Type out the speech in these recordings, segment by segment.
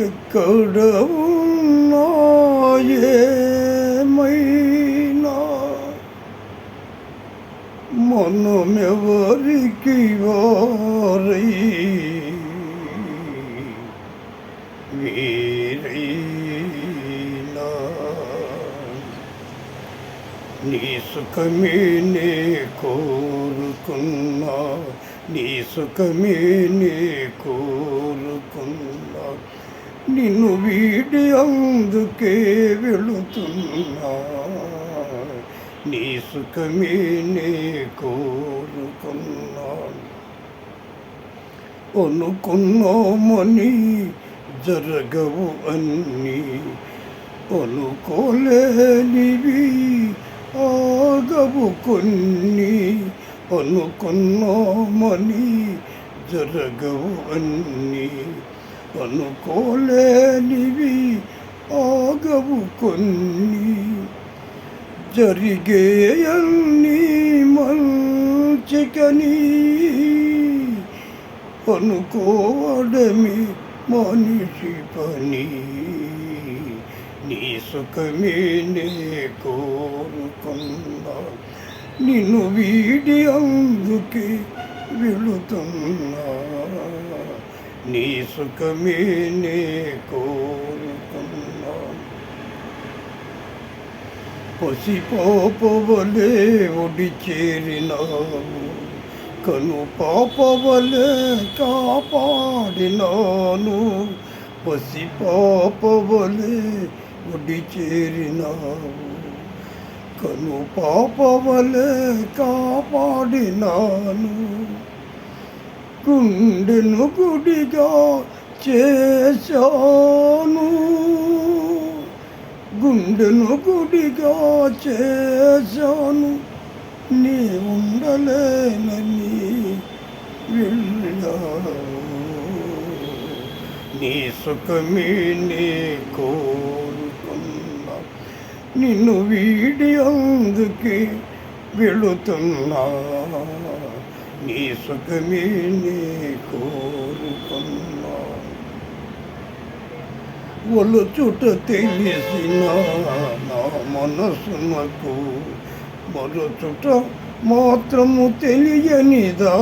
ఎక్కడ ఉన్నా ఏమైనా మనమెవరికి వారై వేరైనా నీ సుఖమే నే కోరుకున్నా, నీ సుఖమే నే కోరుకున్నా, నిన్ను వీడి అందుకే వెళుతున్నా, నీ సుఖమే నే కోరుకున్నా. అనుకున్నామని జరగవు అన్నీ, అనుకోలేనివి ఆగవు కొన్ని. అనుకున్నామని జరగవు అన్నీ, అనుకోలేనివి ఆగవు కొన్ని. జరిగేయన్నీ మంచికని అనుకోవడమే మనిషి పని. నీ సుఖమే నే కోరుకున్నా, నిన్ను వీడి అందుకే వెళుతున్నా, నీ సుఖమే నే కోరుకున్నా. పసిపాపవలే ఒడి చేరినావు, కను పాపవలే కాపాడినాను. పసిపాపవలే ఒడి చేరినావు, కను పాపవలే కాపాడినాను. గుండెను గుడిగా చేశాను, గుండెను గుడిగా చేశాను. నీ ఉండలేనని వెళ్ళావు, నీ సుఖమే నే కోరుకున్నా, నిన్ను వీడి అందుకే వెళుతున్నా, నీ సుఖమే నే కోరుకున్నా. ఒలుచుట తెలిసిన నా మనసునకు మరచుట మాత్రము తెలియనిదా.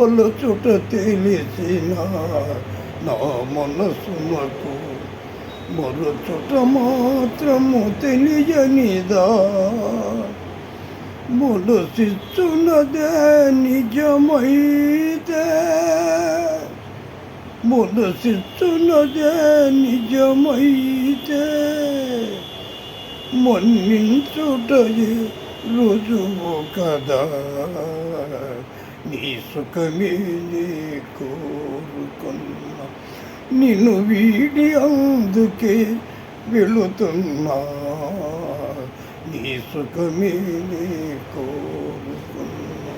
ఒలుచుట తెలిసిన నా మనసునకు మరచుట మాత్రము తెలియనిదా. మనసిచ్చునదే నిజమైతే, మనసిచ్చునదే నిజమైతే మన్నించుటయే రుజువు కదా. నీ సుఖమే నే కోరుకున్నా, నిన్ను వీడి అందుకే వెళుతున్నా, నీ సుఖమే నే కోరుకున్నా.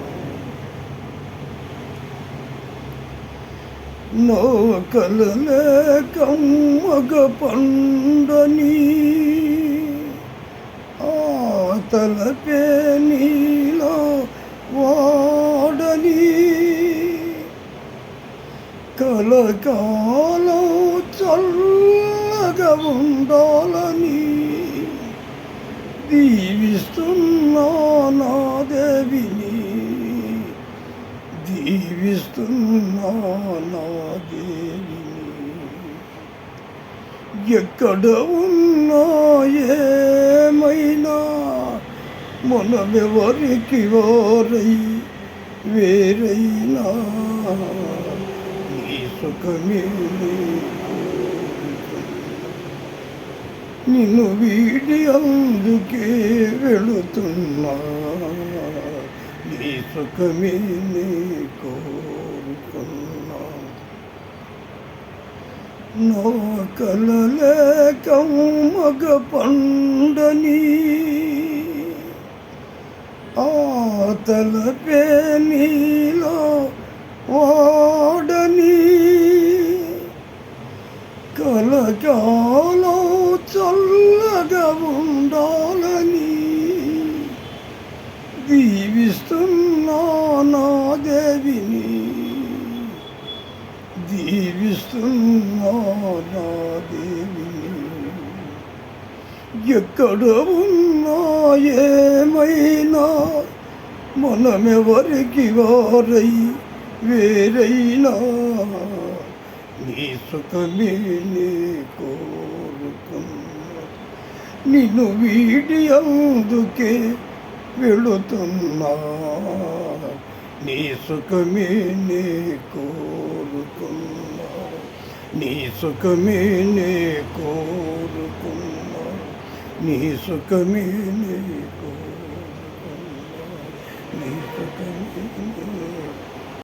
నా కలలే కమ్మగ పండని ఆ తలపే నీలో వాడని, కలకాలం చల్లగా ఉండాలని దీవిస్తున్నా నా దేవిని, దీవిస్తున్నా నా దేవిని. ఎక్కడ ఉన్నా ఏమైనా మనమెవరికి వారై వేరైనా, నీ సుఖమే నిన్ను వీడి అందుకే వెళుతున్నా, నీ సుఖమే నే కోరుకున్నా. నా కలలే కమ్మగ పండని ఆ తలపే నీలో వాడని, కలకాలం చల్లగా ఉండాలని దీవిస్తున్నా నా దేవిని, దీవిస్తున్నా నా దేవిని. ఎక్కడ ఉన్నా ఏమైనా మనమెవరికి వారై వేరైనా నీ సుఖమే నే కోరుకున్నా. నిన్ను వీడి అందుకే వెళుతున్నా. నీ సుఖమే నే కోరుకున్నా. నీ సుఖమే నే కోరుకున్నా. నీ సుఖమే నే కోరుకున్నా. నీ సుఖమే